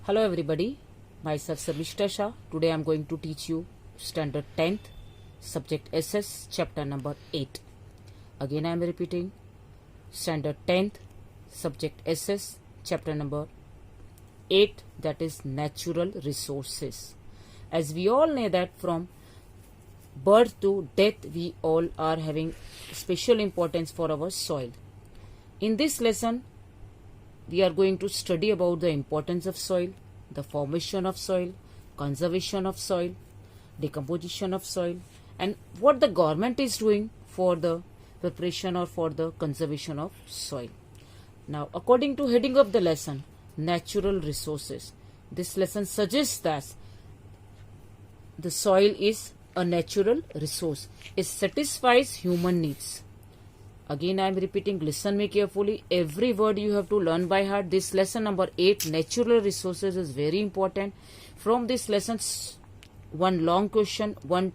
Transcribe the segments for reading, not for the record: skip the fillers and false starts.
Hello everybody, myself Sarmishta Shah. Today I am going to teach you standard 10th, subject SS, chapter number 8. Again I am repeating, standard 10th, subject SS, chapter number 8, that is natural resources. As we all know that from birth to death we all are having special importance for our soil. In this lesson we are going to study about the importance of soil, the formation of soil, conservation of soil, decomposition of soil, and what the government is doing for the preparation or for the conservation of soil. Now, according to heading of the lesson, natural resources, this lesson suggests that the soil is a natural resource. It satisfies human needs. Again, I am repeating, listen me carefully. Every word you have to learn by heart. This lesson number 8, natural resources, is very important. From this lesson, one long question, 1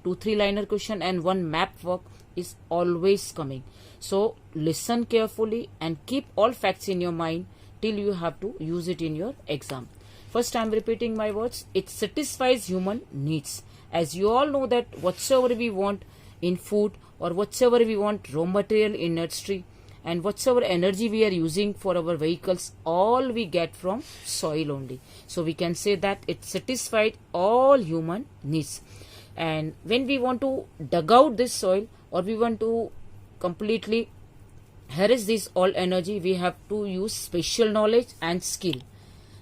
2-3 liner question and one map work is always coming. So, listen carefully and keep all facts in your mind till you have to use it in your exam. First, I am repeating my words. It satisfies human needs. As you all know that whatsoever we want in food, or whatsoever we want raw material in industry, and whatsoever energy we are using for our vehicles, all we get from soil only. So we can say that it satisfied all human needs. And when we want to dug out this soil, or we want to completely harness this all energy, we have to use special knowledge and skill.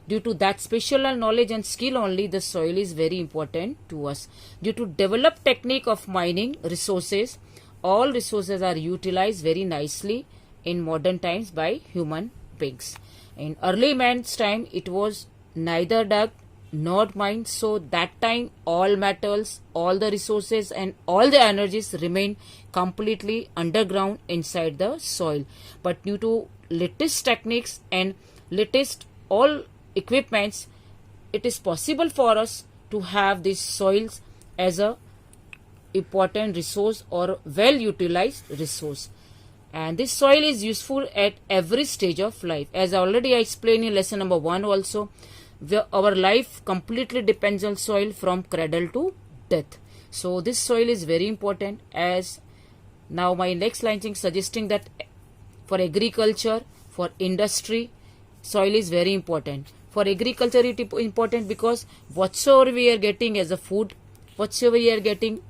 Due to that special knowledge and skill only, the soil is very important to us. Due to developed technique of mining resources, all resources are utilized very nicely in modern times by human beings. In early man's time, it was neither dug nor mined, so that time all metals, all the resources and all the energies remain completely underground inside the soil. But due to latest techniques and latest all equipments, it is possible for us to have these soils as a important resource or well utilized resource. And this soil is useful at every stage of life. As already I explained in lesson number 1 also, our life completely depends on soil from cradle to death. So this soil is very important. As now my next line is suggesting that for agriculture, for industry, soil is very important. For agriculture it is important because whatsoever we are getting as a food, whatsoever we are getting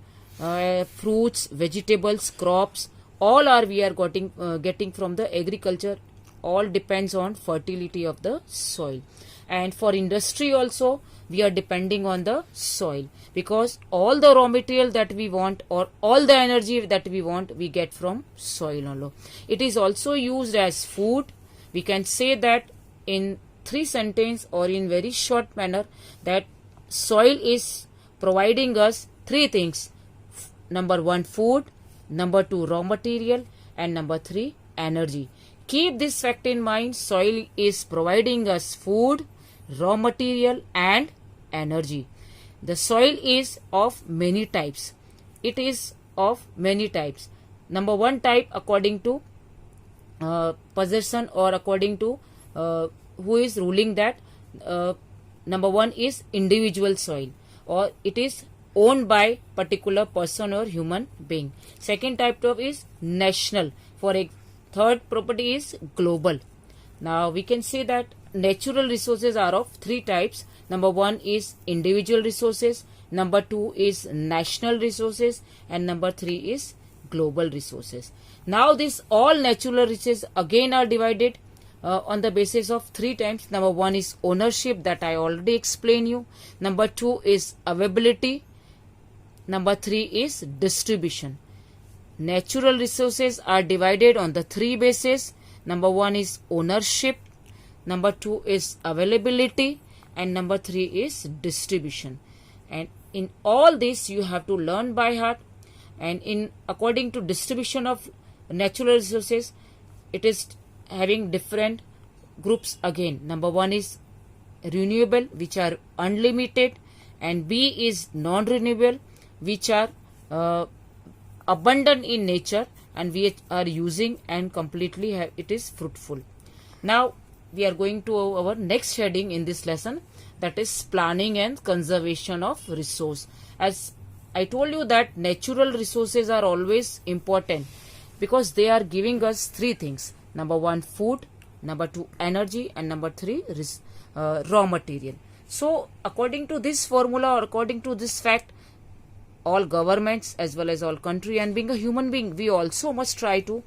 fruits, vegetables, crops, all are we are getting from the agriculture, all depends on fertility of the soil. And for industry also we are depending on the soil, because all the raw material that we want or all the energy that we want, we get from soil only. It is also used as food. We can say that in 3 sentences or in very short manner, that soil is providing us 3 things. Number 1, food. Number 2, raw material. And number 3, energy. Keep this fact in mind. Soil is providing us food, raw material and energy. The soil is of many types. It is of many types. Number 1 type, according to possession or according to who is ruling that, number 1 is individual soil, or it is owned by particular person or human being. Second type of is national. For a third property is global. Now we can say that natural resources are of 3 types. Number 1 is individual resources, number 2 is national resources, and number 3 is global resources. Now these all natural resources again are divided on the basis of 3 times. Number 1 is ownership, that I already explained you. Number 2 is availability. Number 3 is distribution. Natural resources are divided on the 3 bases. Number 1 is ownership, number 2 is availability, and number 3 is distribution. And in all this you have to learn by heart. And in according to distribution of natural resources, it is having different groups again. Number 1 is renewable, which are unlimited, and B is non-renewable, which are abundant in nature and we are using and completely it is fruitful. Now we are going to our next heading in this lesson, that is planning and conservation of resource. As I told you that natural resources are always important because they are giving us three things. Number one, food. Number two, energy. And number three, raw material. So according to this formula or according to this fact, all governments as well as all country, and being a human being, we also must try to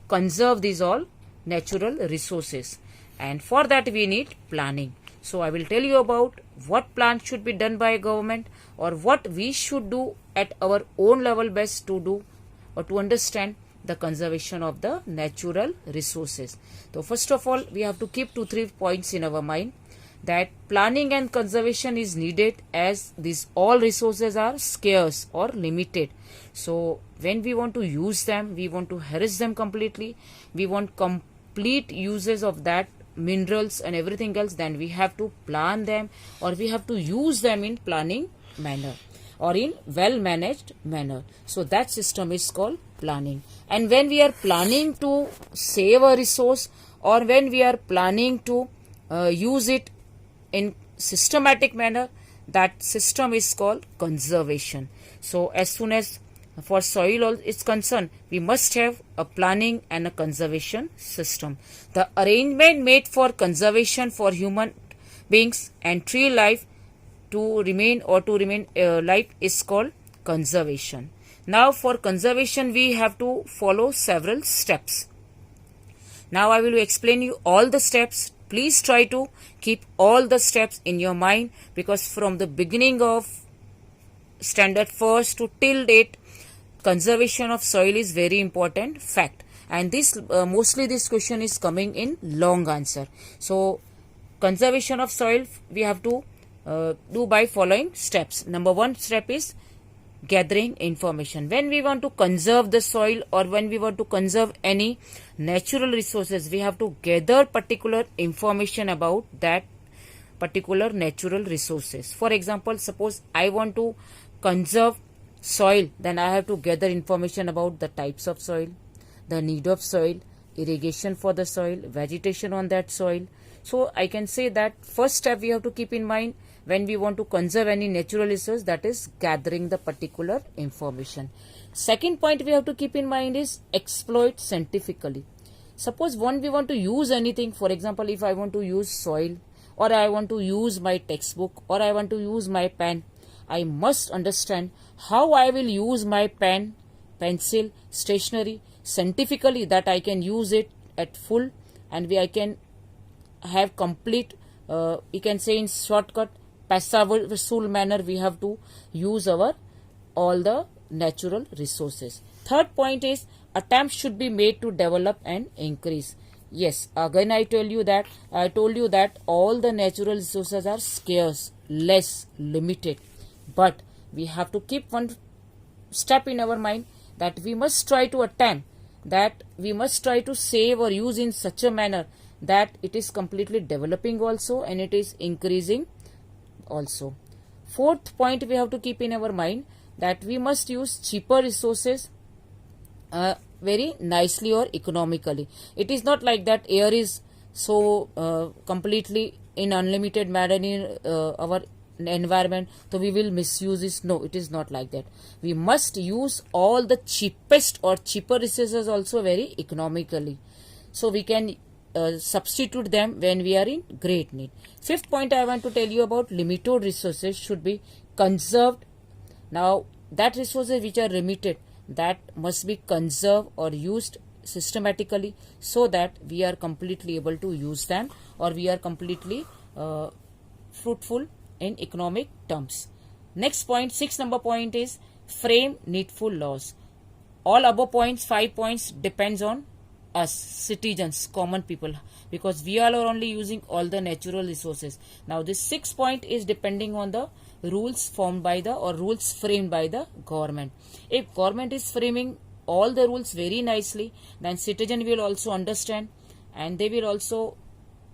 conserve these all natural resources, and for that we need planning. So I will tell you about what plan should be done by a government, or what we should do at our own level best to do or to understand the conservation of the natural resources. So first of all, we have to keep 2-3 points in our mind, that planning and conservation is needed as these all resources are scarce or limited. So when we want to use them, we want to harvest them completely, we want complete uses of that minerals and everything else, then we have to plan them, or we have to use them in planning manner or in well managed manner. So that system is called planning. And when we are planning to save a resource, or when we are planning to use it in systematic manner, that system is called conservation. So as soon as for soil is concerned, we must have a planning and a conservation system. The arrangement made for conservation for human beings and tree life to remain life is called conservation. Now for conservation we have to follow several steps. Now I will explain you all the steps. Please try to keep all the steps in your mind, because from the beginning of standard first to till date, conservation of soil is very important fact. And this mostly this question is coming in long answer. So conservation of soil we have to do by following steps. Number one step is gathering information. When we want to conserve the soil, or when we want to conserve any natural resources, we have to gather particular information about that particular natural resources. For example, suppose I want to conserve soil, then I have to gather information about the types of soil, the need of soil, irrigation for the soil, vegetation on that soil. So I can say that first step we have to keep in mind when we want to conserve any natural resource, that is gathering the particular information. Second point we have to keep in mind is exploit scientifically. Suppose when we want to use anything, for example, if I want to use soil, or I want to use my textbook, or I want to use my pen, I must understand how I will use my pen, pencil, stationery scientifically, that I can use it at full, and I can have complete, you can say in shortcut, passable manner we have to use our all the natural resources. Third point is attempts should be made to develop and increase. Yes, again I told you that all the natural resources are scarce, less, limited, but we have to keep one step in our mind, that we must try to attempt, that we must try to save or use in such a manner that it is completely developing also, and it is increasing also. Fourth point we have to keep in our mind, that we must use cheaper resources very nicely or economically. It is not like that air is so completely in unlimited manner in our environment, so we will misuse this. No, it is not like that. We must use all the cheapest or cheaper resources also very economically, so we can substitute them when we are in great need. Fifth point I want to tell you about, limited resources should be conserved. Now that resources which are limited, that must be conserved or used systematically, so that we are completely able to use them, or we are completely fruitful in economic terms. Next point, 6 number point is frame needful laws. All above points, 5 points depends on us citizens, common people, because we all are only using all the natural resources. Now this 6 point is depending on the rules formed by the, or rules framed by the government. If government is framing all the rules very nicely, then citizen will also understand, and they will also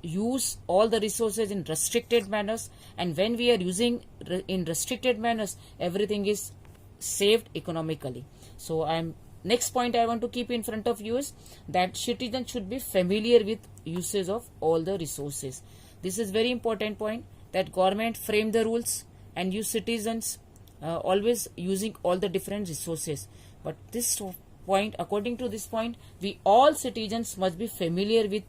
use all the resources in restricted manners. And when we are using in restricted manners, everything is saved economically. So I am next point I want to keep in front of you is that citizens should be familiar with usage of all the resources. This is very important point, that government frame the rules and you citizens always using all the different resources. But this point, according to this point, we all citizens must be familiar with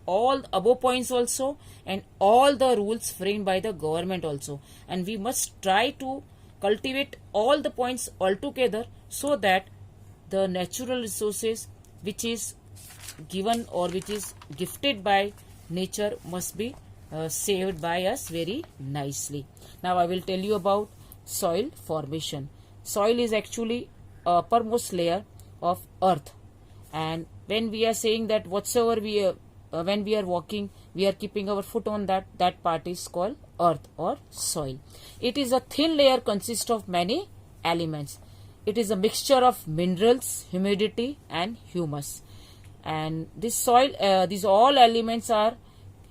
all above points also and all the rules framed by the government also, and we must try to cultivate all the points altogether so that the natural resources which is given or which is gifted by nature must be saved by us very nicely. Now I will tell you about soil formation. Soil is actually a uppermost layer of earth, and when we are saying that whatsoever when we are walking, we are keeping our foot on that part is called earth or soil. It is a thin layer, consists of many elements. It is a mixture of minerals, humidity and humus. And this soil, these all elements are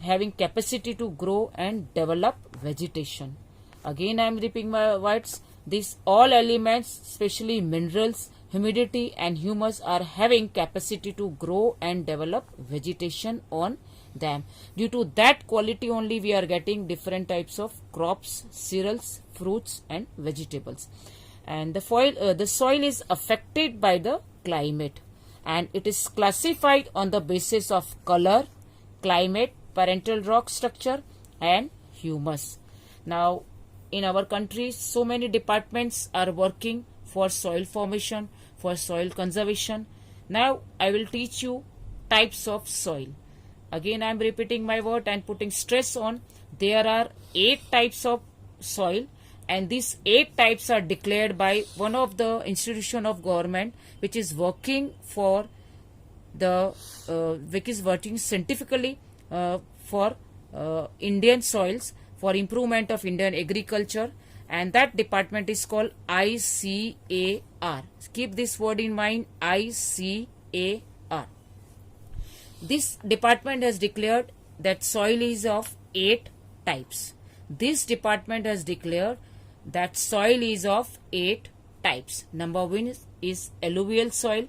having capacity to grow and develop vegetation. Again I am repeating my words. These all elements, especially minerals, humidity and humus, are having capacity to grow and develop vegetation on them. Due to that quality only we are getting different types of crops, cereals, fruits and vegetables. And the soil is affected by the climate, and it is classified on the basis of color, climate, parental rock structure and humus. Now in our country, so many departments are working for soil formation, for soil conservation. Now I will teach you types of soil. Again I am repeating my word and putting stress on there are 8 types of soil, and these 8 types are declared by one of the institution of government which is working for the which is working scientifically for Indian soils, for improvement of Indian agriculture, and that department is called ICAR. Keep this word in mind, ICAR. This department has declared that soil is of 8 types. This department has declared that soil is of 8 types. Number 1 is alluvial soil.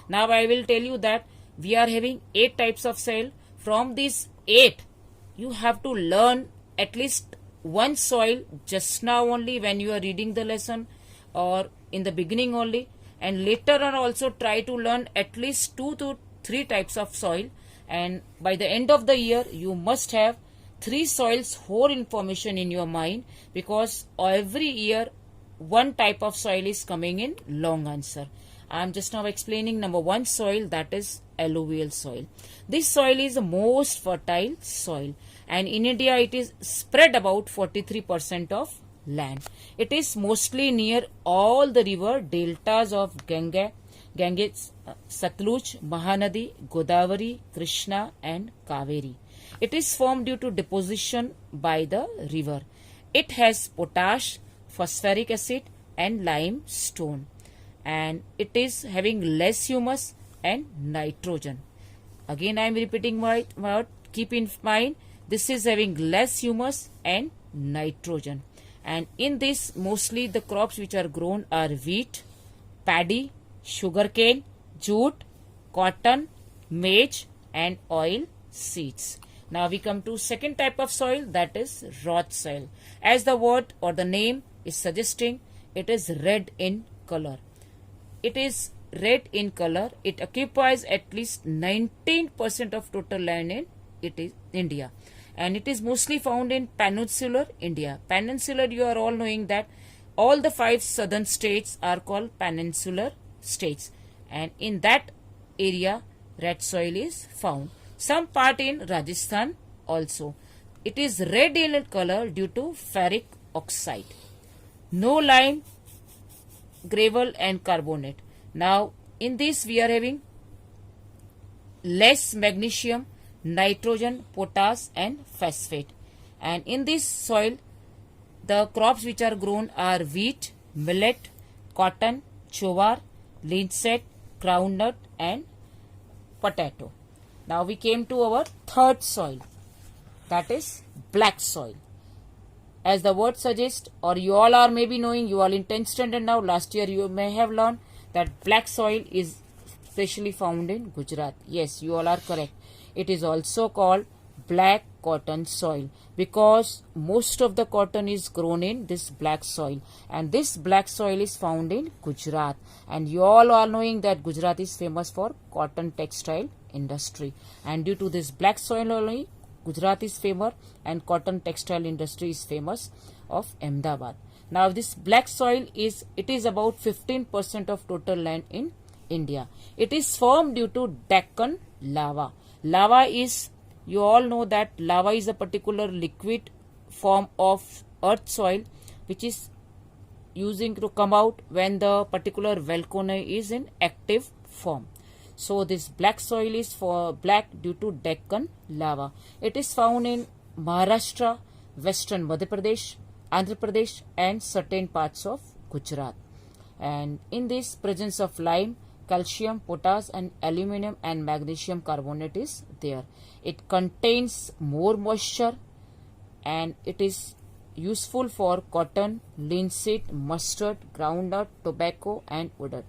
Now I will tell you that we are having 8 types of soil. From these 8, you have to learn at least one soil just now only when you are reading the lesson or in the beginning only, and later on also try to learn at least 2 to 3 types of soil, and by the end of the year you must have 3 soils whole information in your mind, because every year one type of soil is coming in long answer. I am just now explaining number 1 soil, that is alluvial soil. This soil is the most fertile soil, and in India it is spread about 43% of land. It is mostly near all the river deltas of Ganges, Satluj, Mahanadi, Godavari, Krishna and Kaveri. It is formed due to deposition by the river. It has potash, phosphoric acid and limestone, and it is having less humus and nitrogen. Again I am repeating my word, keep in mind this is having less humus and nitrogen, and in this mostly the crops which are grown are wheat, paddy, sugarcane, jute, cotton, maize and oil seeds. Now we come to second type of soil, that is rock soil. As the word or the name is suggesting, it is red in color. It is red in color. It occupies at least 19% of total land in India, and it is mostly found in peninsular India. Peninsular, you are all knowing that all the 5 southern states are called peninsular states, and in that area red soil is found. Some part in Rajasthan also. It is red in color due to ferric oxide. No lime, gravel and carbonate. Now in this we are having less magnesium, nitrogen, potash and phosphate. And in this soil the crops which are grown are wheat, millet, cotton, jowar, linseed, groundnut and potato. Now we came to our third soil, that is black soil. As the word suggests, or you all are maybe knowing, you all in 10th standard now, last year you may have learned that black soil is especially found in Gujarat. Yes, you all are correct. It is also called black cotton soil because most of the cotton is grown in this black soil, and this black soil is found in Gujarat. And you all are knowing that Gujarat is famous for cotton textile industry, and due to this black soil only Gujarat is famous and cotton textile industry is famous of Ahmedabad. Now this black soil is about 15% of total land in India. It is formed due to Deccan lava. Lava is, you all know that lava is a particular liquid form of earth soil which is using to come out when the particular volcano is in active form. So this black soil is for black due to Deccan lava. It is found in Maharashtra, Western Madhya Pradesh, Andhra Pradesh and certain parts of Gujarat. And in this presence of lime, calcium, potash and aluminum and magnesium carbonate is there. It contains more moisture and it is useful for cotton, linseed, mustard, groundnut, tobacco and wood.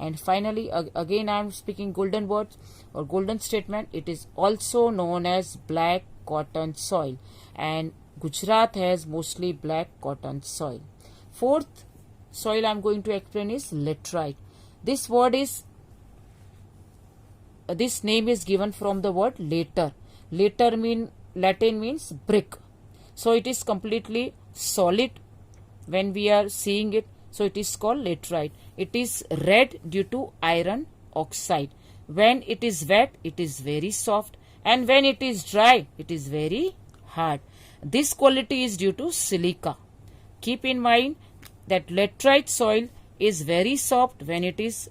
And finally, again I am speaking golden words or golden statement. It is also known as black cotton soil, and Gujarat has mostly black cotton soil. Fourth soil I am going to explain is laterite. This word is this name is given from the word later. Latin means brick. So it is completely solid when we are seeing it. So it is called laterite. It is red due to iron oxide. When it is wet, it is very soft, and when it is dry, it is very hard. This quality is due to silica. Keep in mind that laterite soil is very soft when it is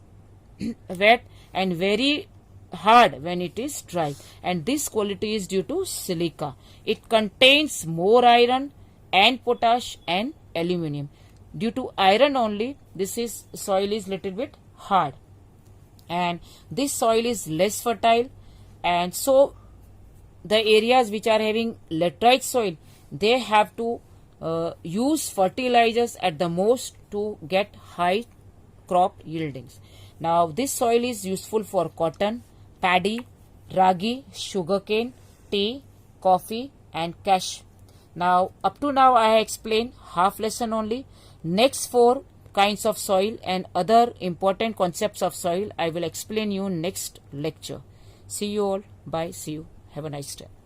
wet and very hard when it is dry, and this quality is due to silica. It contains more iron and potash and aluminum. Due to iron only, this soil is little bit hard, and this soil is less fertile, and so the areas which are having laterite soil, they have to use fertilizers at the most to get high crop yieldings. Now this soil is useful for cotton, paddy, ragi, sugarcane, tea, coffee and cash. Now up to now I have explained half lesson only. Next 4 kinds of soil and other important concepts of soil I will explain you next lecture. See you all. Bye. See you. Have a nice day.